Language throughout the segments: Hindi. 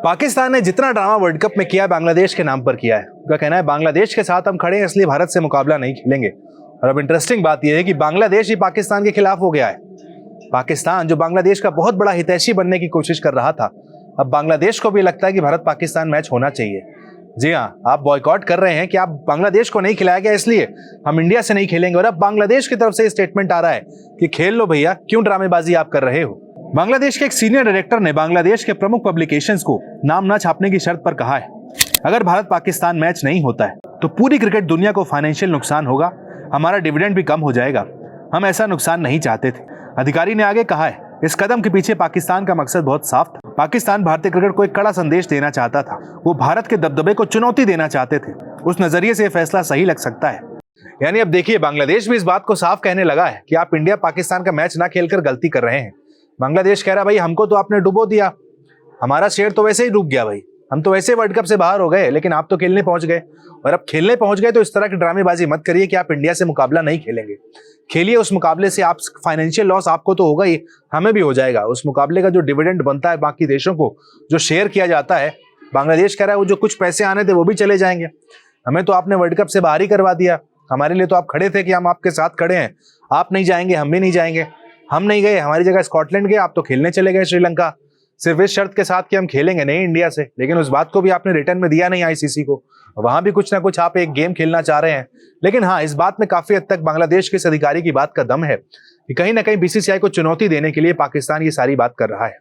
पाकिस्तान ने जितना ड्रामा वर्ल्ड कप में किया है बांग्लादेश के नाम पर किया है। उनका कहना है बांग्लादेश के साथ हम खड़े हैं इसलिए भारत से मुकाबला नहीं खेलेंगे। और अब इंटरेस्टिंग बात यह है कि बांग्लादेश ही पाकिस्तान के खिलाफ हो गया है। पाकिस्तान जो बांग्लादेश का बहुत बड़ा हितैषी बनने की कोशिश कर रहा था, अब बांग्लादेश को भी लगता है कि भारत पाकिस्तान मैच होना चाहिए। जी हाँ, आप बॉयकॉट कर रहे हैं कि आप बांग्लादेश को नहीं खिलाया गया इसलिए हम इंडिया से नहीं खेलेंगे। और अब बांग्लादेश की तरफ से स्टेटमेंट आ रहा है कि खेल लो भैया, क्यों ड्रामेबाजी आप कर रहे हो। बांग्लादेश के एक सीनियर डायरेक्टर ने बांग्लादेश के प्रमुख पब्लिकेशंस को नाम न छापने की शर्त पर कहा है, अगर भारत पाकिस्तान मैच नहीं होता है तो पूरी क्रिकेट दुनिया को फाइनेंशियल नुकसान होगा, हमारा डिविडेंड भी कम हो जाएगा। हम ऐसा नुकसान नहीं चाहते थे। अधिकारी ने आगे कहा है, इस कदम के पीछे पाकिस्तान का मकसद बहुत साफ था। पाकिस्तान भारतीय क्रिकेट को एक कड़ा संदेश देना चाहता था। वो भारत के दबदबे को चुनौती देना चाहते थे। उस नजरिए से यह फैसला सही लग सकता है। यानी अब देखिए, बांग्लादेश भी इस बात को साफ कहने लगा है कि आप इंडिया पाकिस्तान का मैच ना खेलकर गलती कर रहे हैं। बांग्लादेश कह रहा भाई, हमको तो आपने डुबो दिया, हमारा शेर तो वैसे ही डूब गया भाई, हम तो वैसे वर्ल्ड कप से बाहर हो गए, लेकिन आप तो खेलने पहुंच गए। और अब खेलने पहुंच गए तो इस तरह की ड्रामेबाजी मत करिए कि आप इंडिया से मुकाबला नहीं खेलेंगे। खेलिए उस मुकाबले से, आप फाइनेंशियल लॉस आपको तो होगा ही, हमें भी हो जाएगा। उस मुकाबले का जो डिविडेंड बनता है बाकी देशों को, जो शेयर किया जाता है, बांग्लादेश कह रहा है वो जो कुछ पैसे आने थे वो भी चले जाएंगे। हमें तो आपने वर्ल्ड कप से बाहर ही करवा दिया। हमारे लिए तो आप खड़े थे कि हम आपके साथ खड़े हैं, आप नहीं जाएंगे हम भी नहीं जाएंगे। हम नहीं गए, हमारी जगह स्कॉटलैंड गए, आप तो खेलने चले गए श्रीलंका, सिर्फ इस शर्त के साथ कि हम खेलेंगे नहीं इंडिया से। लेकिन उस बात को भी आपने रिटर्न में दिया नहीं आईसीसी को। वहां भी कुछ ना कुछ आप एक गेम खेलना चाह रहे हैं। लेकिन हाँ, इस बात में काफी हद तक बांग्लादेश के इस अधिकारी की बात का दम है कि कहीं ना कहीं बीसीसीआई को चुनौती देने के लिए पाकिस्तान ये सारी बात कर रहा है।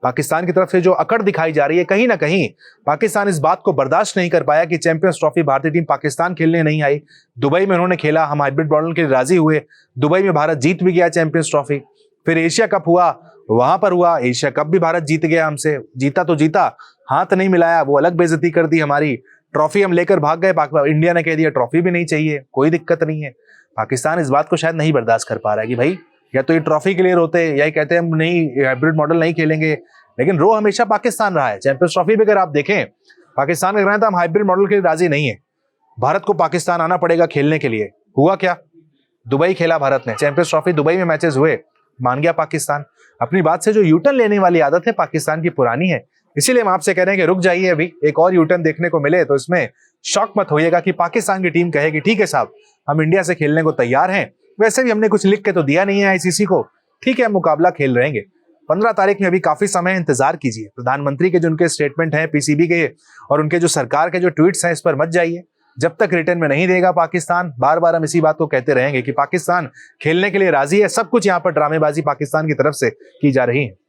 पाकिस्तान की तरफ से जो अकड़ दिखाई जा रही है, कहीं ना कहीं पाकिस्तान इस बात को बर्दाश्त नहीं कर पाया कि चैंपियंस ट्रॉफी भारतीय टीम पाकिस्तान खेलने नहीं आई। दुबई में उन्होंने खेला, हम हाइब्रिड मॉडल के लिए राजी हुए, दुबई में भारत जीत भी गया चैंपियंस ट्रॉफी। फिर एशिया कप हुआ, वहां पर हुआ, एशिया कप भी भारत जीत गया हमसे। जीता तो जीता, हाथ नहीं मिलाया, वो अलग बेइज्जती कर दी हमारी। ट्रॉफी हम लेकर भाग गए, इंडिया ने कह दिया ट्रॉफी भी नहीं चाहिए, कोई दिक्कत नहीं है। पाकिस्तान इस बात को शायद नहीं बर्दाश्त कर पा रहा है कि भाई, या तो ये ट्रॉफी के लिए रोते, या कहते हैं हम नहीं, हाइब्रिड मॉडल नहीं खेलेंगे। लेकिन रो हमेशा पाकिस्तान रहा है। चैंपियंस ट्रॉफी भी अगर आप देखें, पाकिस्तान का कहना था हम हाइब्रिड मॉडल के लिए राजी नहीं है, भारत को पाकिस्तान आना पड़ेगा खेलने के लिए। हुआ क्या? दुबई खेला भारत ने, चैंपियंस ट्रॉफी दुबई में मैचेस हुए, मान गया पाकिस्तान। अपनी बात से जो यूटर्न लेने वाली आदत है पाकिस्तान की पुरानी है। इसीलिए हम आपसे कह रहे हैं कि रुक जाइए, अभी एक और यूटर्न देखने को मिले तो इसमें शॉक मत होइएगा कि पाकिस्तान की टीम कहेगी ठीक है साहब, हम इंडिया से खेलने को तैयार हैं। वैसे भी हमने कुछ लिख के तो दिया नहीं है आईसीसी को, ठीक है हम मुकाबला खेल रहेंगे। 15 तारीख में अभी काफी समय इंतजार कीजिए। प्रधानमंत्री के जो उनके स्टेटमेंट है पीसीबी के, और उनके जो सरकार के जो ट्वीट्स हैं, इस पर मत जाइए। जब तक रिटर्न में नहीं देगा पाकिस्तान, बार बार हम इसी बात को कहते रहेंगे कि पाकिस्तान खेलने के लिए राजी है। सब कुछ यहाँ पर ड्रामेबाजी पाकिस्तान की तरफ से की जा रही है।